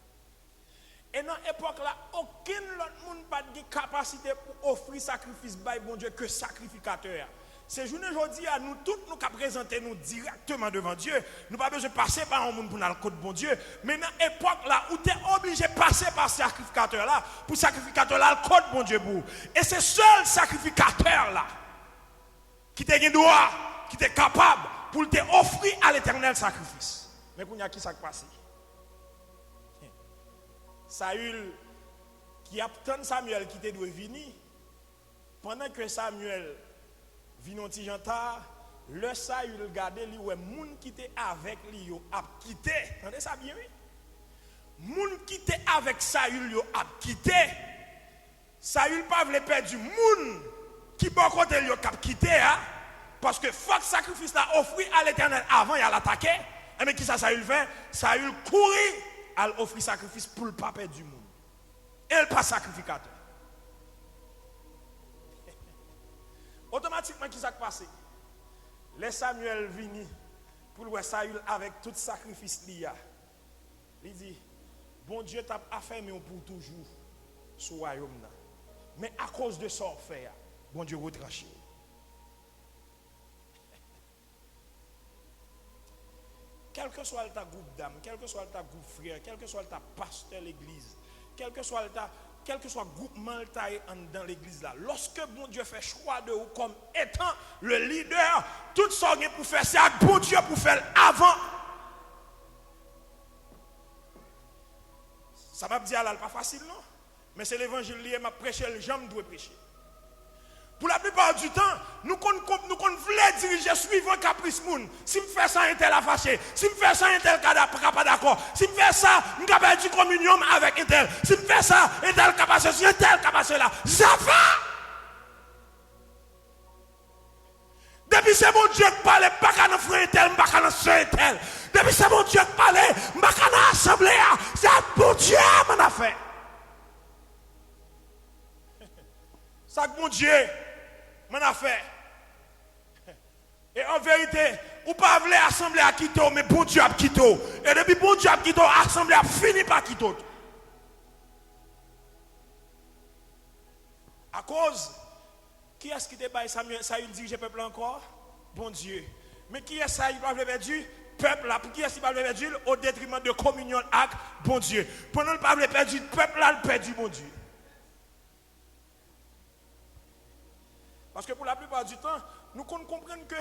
Et dans l'époque là, aucun autre monde n'a de capacité pour offrir sacrifice by bon Dieu que sacrificateur. Ces journées aujourd'hui, nous tous nous présenter nous directement devant Dieu. Nous n'avons pas besoin de passer par un monde pour le côté bon Dieu. Mais dans l'époque là, où tu es obligé de passer par ce sacrificateur là, pour sacrificateur là, le côté bon Dieu pour. Et c'est seul sacrificateur là qui te droit, qui est capable pour te offrir à l'Éternel sacrifice. Mais pour y a qui ça passe? Saül qui attend Samuel qui te doit venir pendant que Samuel vient un petit jantar, le Saül regardait lui ouais moun qui était avec lui yo a quitté. Entendez ça bien oui? Moun qui était avec Saül yo a quitté. Saül pas voulait perdre du moun qui bon côté yo a quitté hein? Parce que faut que sacrifice là offrir à l'Éternel avant il a l'attaquer. Mais qui ça Saül fait? Saül courir à offrir sacrifice pour le pas perdre du monde. Et le pas sacrificateur. Automatiquement qui s'est passé? Les Samuel vini pour le Saül avec tout sacrifice qu'il y a. Il dit bon Dieu t'a affermé pour toujours sur le royaume là. Mais à cause de ça fait bon Dieu retranché. Quel que soit ta groupe d'âme, quel que soit ta groupe frère, quel que soit ta pasteur l'église, quel que soit groupement dans l'église là, lorsque bon Dieu fait choix de vous comme étant le leader, tout ça pour faire ça, bon Dieu pour faire avant. Ça m'a dit là, pas facile non, mais c'est l'évangile lié m'a prêché, les gens doivent prêcher. Pour la plupart du temps, nous voulons diriger suivant caprice moun. Si je fais ça, un tel a fâché. Si je fais ça, un tel n'a pas d'accord. Si je fais ça, je vais perdre communion avec un tel. Si je fais ça, un tel n'a pas ceci, un tel n'a pas cela. Ça va! Depuis c'est mon Dieu qui parle, pas qu'à nos frères tel, pas qu'à nos soeurs tel. Depuis c'est mon Dieu qui parle, pas qu'à nos assemblées. C'est mon Dieu mon affaire. Ça que mon Dieu mon affaire. Et en vérité, ou pas voulez assembler à Quito, mais bon Dieu a quitté. Et depuis bon Dieu a quitté, assemblée a fini par quitter. cause, qui est-ce qui débat ça il dirige le peuple encore? Bon Dieu. Mais qui est-ce qui va perdu? Peuple là. Qui est-ce qui va perdu? Au détriment de communion avec bon Dieu. Pendant le peuple perdu, le peuple là le perdu bon Dieu. Parce que pour la plupart du temps, nous comprenons que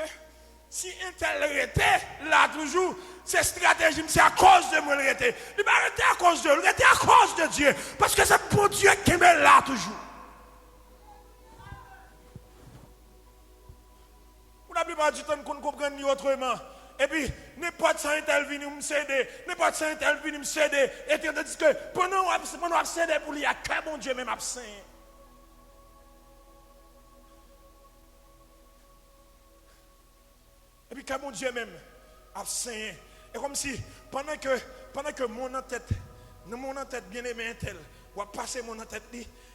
si un tel était là toujours, c'est stratégie, c'est à cause de moi le était. Il va arrêter à cause de lui, il était à cause de Dieu. Parce que c'est pour Dieu qui est là toujours. Pour la plupart du temps, nous comprenons autrement. Et puis, n'importe ça intervient, nous me céder, n'importe ça intervient, nous me céder. Et puis, on dit que pendant qu'on céder pour lui, il y a qu'un bon Dieu même absent. Et puis, qu'un bon Dieu même absent. Et comme si, pendant que mon en tête bien aimé un tel, on va passer mon en tête,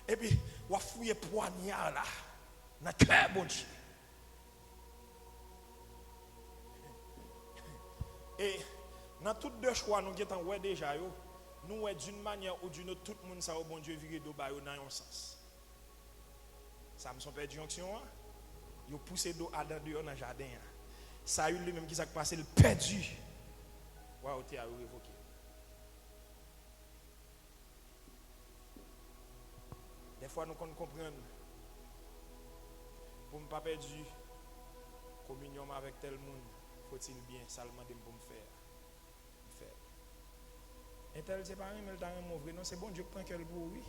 et puis, on va fouiller poignard là, dans le cœur bon Dieu. Et dans tous deux choix, nous avons déjà, nous d'une manière ou d'une autre, tout le monde ça au bon Dieu viré de bas dans un sens. Ça me sont perdu jonction, ils ont poussé d'eau à dans le jardin. Ça a eu lui-même qui s'est passé, le perdu. Waouh, tu as révoqué. Des fois, nous comprenons. Pour ne pas perdre communion avec tel monde, faut-il bien seulement pour me faire. Et tel, c'est pas un mais le temps mauvais. Non, c'est bon Dieu qui prend quel bout, oui.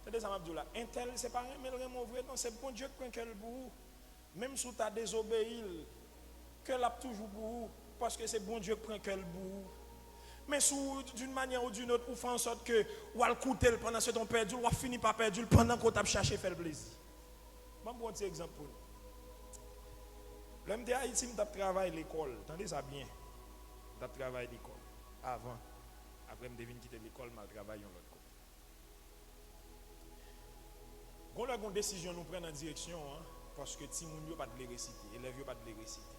C'est ça, Abdoula. Un tel, c'est pas un mais le mauvais. Non, c'est bon Dieu qui prend quel bout. Même si tu as désobéi, que l'a toujours bout, parce que c'est bon Dieu qui prend quel bout. Mais d'une manière ou d'une autre, pour faire en sorte que ou al coûter pendant ce temps perdu, ou fini par perdu pendant qu'on t'a cherché faire le plaisir. Je vais vous donner un exemple pour nous. L'homme de Haïti, je travaille à l'école. Attendez ça bien. Je travaille à l'école. Avant. Après, je devine quitter l'école, je travaille à l'autre côté. Quand on a une décision, nous prenons en direction, parce que si nous ne pas de les réciter, les élèves ne pas de les réciter.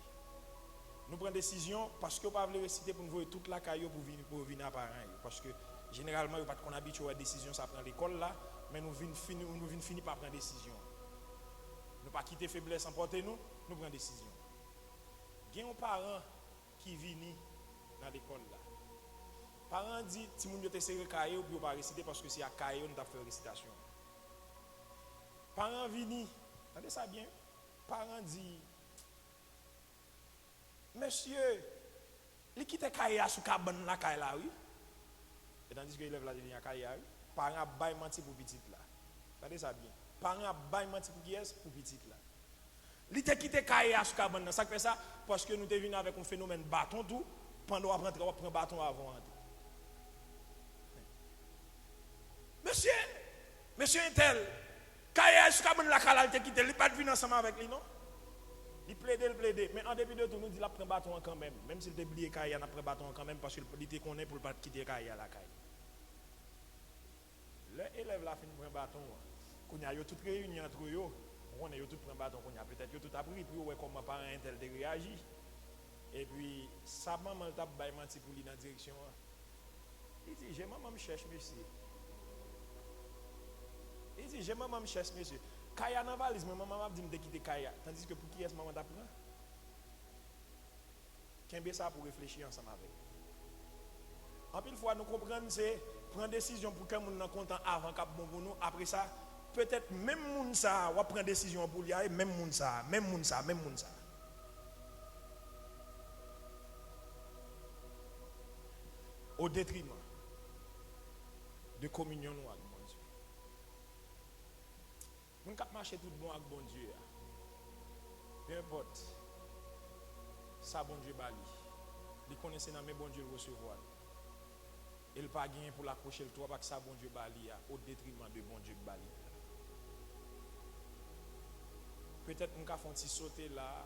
Nous prenons décision parce que nous ne pouvons pas les réciter pour nous voir toute la caillou pour venir à parents. Parce que généralement, nous ne sommes pas habitués à la décision, ça prend l'école là, mais nous venons finir par prendre décision. Nous ne pas quitter faiblesse, emporter nous prenons décision. Il y a un parent qui vient dans l'école là. Parents dit si vous avez serré caillou puis vous pas réciter parce que c'est à caillou nous avons fait récitation. Parents viennent, attendez ça bien. Parents dit monsieur, il quitte caillou sous cabane la caillou là oui. Et tandis que l'élève là devient caillou oui. Parents bail menti pour petit là. Attendez ça bien. Parents bail menti pour qui est pour petit là. Il t'a quitté caillou sous cabane ça fait ça parce que nous te venu avec un phénomène bâton tout pendant on prend bâton avant entrer. Monsieur Intel, caillou sous cabane la caillou t'a quitté, il pas de venir ensemble avec lui non. Il plaide, mais en début de tout, nous dit qu'il prend bâton quand même. Même s'il a oublié qu'il a pris bâton quand même, parce qu'il était connaît pour ne pas quitter qu'il à la caille. L'élève là fin prend bâton. Quand il y a toute réunion entre eux, on a tout pris bâton, peut-être tout appris, puis on comment parent un tel de réagir. Et puis, sa maman t'a menti pour lui dans la direction. Il dit, j'ai maman me cherche monsieur. Il dit, j'ai maman me cherche monsieur. Kaya dans valise, mais maman m'a dit de quitter Kaya. Tandis que pour qui est-ce maman t'apprend? Qu'est-ce ça pour réfléchir ensemble avec? En pile fois, nous comprenons, c'est prendre décision pour que nous soyons contents avant qu'il bon pour nous. Après ça, peut-être même moun ça, on va prendre décision pour lui, même moun ça. Au détriment de communion avec bon Dieu. Nous ne pouvons pas marcher tout bon avec bon Dieu. Peu importe. Ça, bon Dieu, bali. Il connaît dans mes bon Dieu recevoir. Il n'a pas gagné pour l'accrocher le toit parce que ça, bon Dieu, bali, au détriment de bon Dieu, bali. Peut-être nous avons fait sauter là,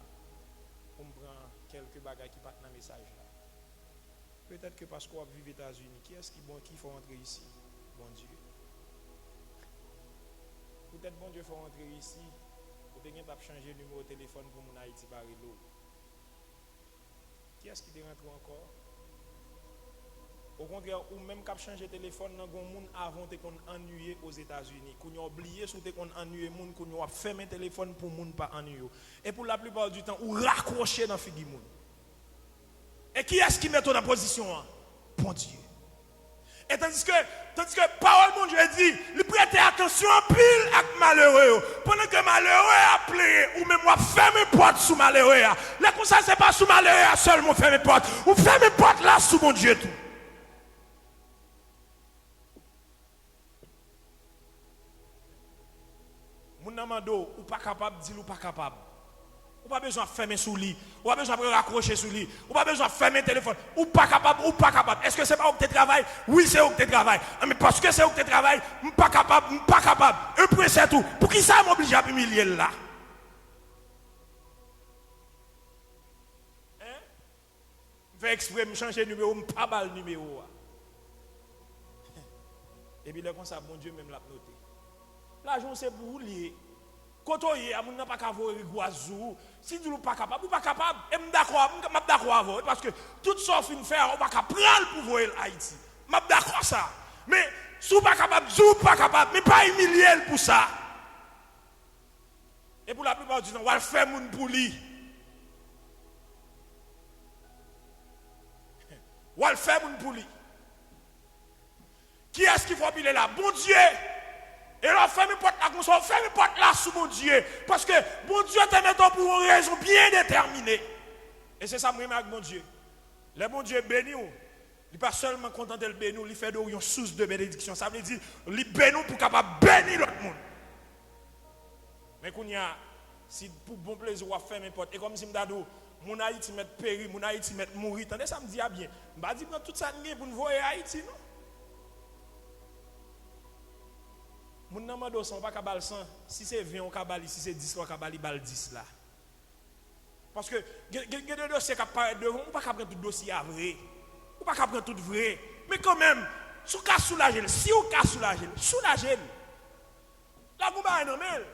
pour prendre quelques bagages qui partent dans le message là. Peut-être que parce qu'on vit aux États-Unis, qui est-ce qui faut rentrer ici? Bon Dieu. Peut-être bon Dieu faut rentrer ici. Peut-être qu'il a changé le numéro de téléphone pour mon Haïti par l'eau. Qui est-ce qui est rentré encore? Au contraire, ou même qu'à changer téléphone, dans un monde avant de qu'on ennuyé aux États-Unis, qu'on a oublié sous qu'on ennuyé monde, qu'on a fermé téléphone pour monde pas ennuyé. Et pour la plupart du temps, ou raccroché dans figi monde. Et qui est-ce qui met dans la position? Bon Dieu. Et tandis que parole mon Dieu dit, il prête attention en pile avec malheureux. Pendant que malheureux a pleuré, ou même moi ferme porte sous malheureux. Là comme ça c'est pas sous malheureux seulement ferme porte. Ou ferme porte là sous mon Dieu tout. Mon amado ou pas capable de dire ou pas capable. Ou pas besoin de fermer sous lit, ou pas besoin de raccrocher sous lit, ou pas besoin de fermer le téléphone, ou pas capable, ou pas capable. Est-ce que c'est pas où tu travailles? Oui, c'est où tu travailles. Mais parce que c'est où tu travailles, ou pas capable, ou pas capable. Un point c'est tout. Pour qui ça m'oblige à humilier là? Hein? Je vais exprès me changer de numéro, je ne pas le numéro. Et puis là, comme ça, bon Dieu même l'a noté. L'argent c'est pour vous lier. Quand on y est, on n'a pas qu'à voir Guazou. Si tu n'es pas capable, ou pas capable, et je suis d'accord avec vous. Parce que tout ça, fin faire, on va prendre pour voir Haïti. Je suis d'accord avec ça. Mais si vous pas capable, si vous pas capable, mais pas humilier pour ça. Et pour la plupart du temps, on va le faire pour lui. On va le faire pour lui. Qui est-ce qu'il faut appeler là? Bon Dieu! Et là, ferme porte là, comme ça, ferme porte là sous mon Dieu. Parce que mon Dieu te met pour une raison bien déterminée. Et c'est ça que je avec mon Dieu. Le bon Dieu béni, il n'est pas seulement content de le bénir, il fait de une source de bénédiction. Ça veut dire, il bénit pour capable bénir l'autre monde. Mais quand il y a, si pour bon plaisir, on ferme porte. Et comme si je me dis, mon Haïti met péri, mon Haïti met mourir. Attendez, ça me dit bien. Je me dis, tout ça, pour nous voir Haïti, non? Mon nom de sang pas kabal 100, si c'est 20 on kabali, si c'est 10 on kabali bal 10 là. Parce que il y a des dossiers qui apparaissent devant, on pas prendre tout dossier à vrai. On pas prendre tout vrai. Mais quand même, si on casse soulager, si on casse soulager. Là vous ba normal.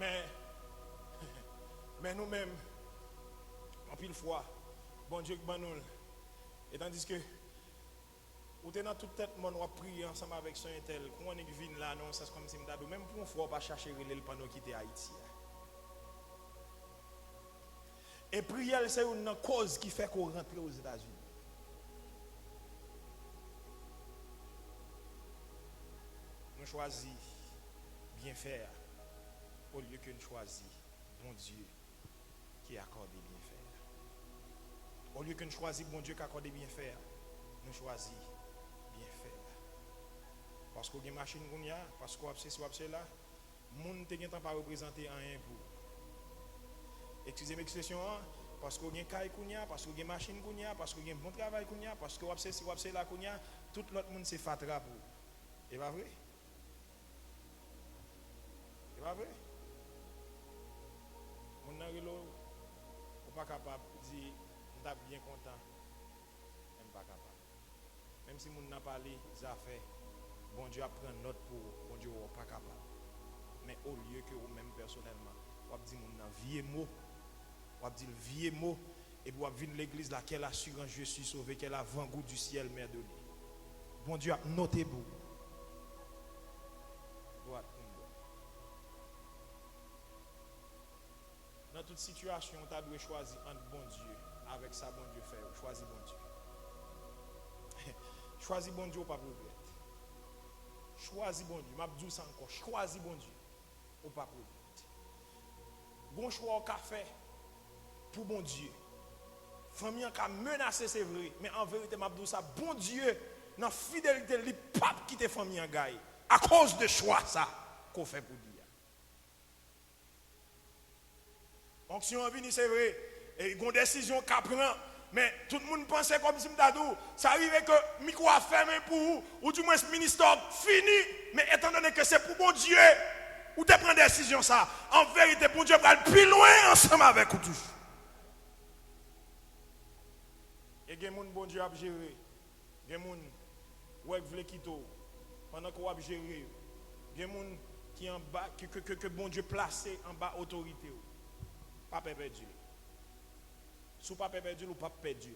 Mais nous-mêmes en pile fois, bon Dieu qui nous et tandis que ou t'es dans toute tête, on va prier ensemble avec son intel. Quand on est venu là, non, c'est comme si on même pour une fois, on va chercher le pendant quitter Haïti. Et prier, c'est une cause qui fait qu'on rentre aux États-Unis. Nous choisissons bien faire au lieu que nous choisissons bon Dieu qui accorde bien faire. Au lieu que nous choisissons bon Dieu qui accorde bien faire, nous choisissons bien faire. Parce qu'on a une machine, parce qu'on a c'est là, le monde ne peut pas représenter rien pour. Excusez-moi l'expression, parce qu'on a une caille, parce qu'on a une machine, parce qu'on a un bon travail, parce qu'on a c'est là, tout l'autre monde c'est fatra pour. C'est pas vrai? C'est pas vrai? Mon n'a pas capable de dire, on est bien content, même pas capable. Même si mon n'a pas parlé, ça fait, bon Dieu apprend note pour, bon Dieu n'est pas capable. Mais au lieu que vous-même personnellement, vous dites mon vieux mot, vous dites le vieux mot, et vous venir l'église là, quelle assurance je suis sauvé, quel avant-goût du ciel m'a donné. Bon Dieu a noté vous. Dans toute situation, tu dois choisir entre bon Dieu, avec ça, bon Dieu fait, choisis bon Dieu. Choisis bon Dieu ou pas regretter. Choisis bon Dieu. Je dis ça encore. Choisis bon Dieu ou pas regretter. Bon choix au café pour bon Dieu. Famille qui a menacé, c'est vrai. Mais en vérité, je dis ça. Bon Dieu, dans la fidélité, il ne peut pas quitter la famille en gaille. À cause de choix ça qu'on fait pour Dieu. Donc si on vient, c'est vrai. Et il y a une décision qu'on prend. Mais tout le monde pensait comme si ça arrivait que micro a fermé pour vous, ou du moins ce ministère fini, mais étant donné que c'est pour bon Dieu, ou tu prends décision ça, en vérité, bon Dieu va aller plus loin ensemble avec vous tous. Et il y a des gens bon Dieu a géré, il y a des gens qui veulent quitter pendant qu'on a géré, il y a des gens qui en bas, que bon Dieu placé en bas autorité, pas perdu. Sous pas perdu ou pas perdu.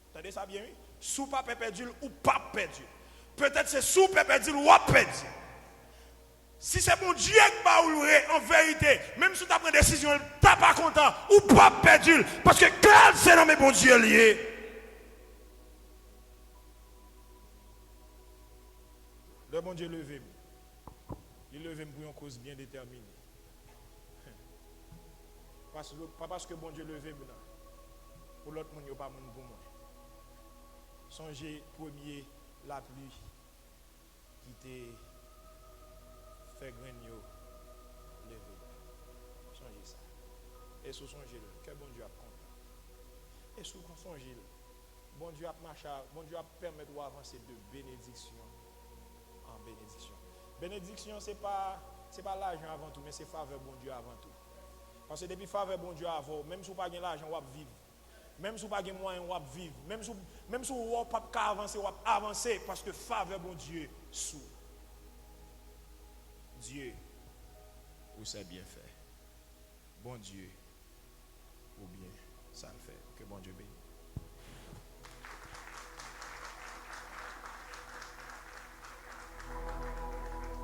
Entendez ça bien? Oui? Sous pas perdu ou pas perdu. Peut-être c'est sous perdu ou pas perdu. Si c'est mon Dieu qui va louer, en vérité, même si tu as pris une décision, tu n'es pas content ou pas perdu. Parce que quand c'est dans mes bons Dieu lié. Le bon Dieu levé. Il levé pour une cause bien déterminée. Pas parce que bon Dieu levé maintenant. Pour l'autre monde, il n'y a pas monde pour moi. Songez premier la pluie qui t'est fait gagner levé. Songez ça. Et sous songez le que bon Dieu a content. Et sous songez le bon Dieu a marché, bon Dieu a permis d'avancer de bénédiction en bénédiction. Bénédiction c'est pas l'argent avant tout, mais c'est faveur bon Dieu avant tout. Parce que depuis faveur bon Dieu avant, même si vous n'avez pas l'argent, vous allez vivre. Même si vous n'avez pas de moyens, vous allez vivre. Même si vous n'avez pas avancer, vous allez avancer. Parce que faveur bon Dieu sous. Dieu, ou c'est bien fait. Bon Dieu, ou bien ça le fait. Que bon Dieu bénisse.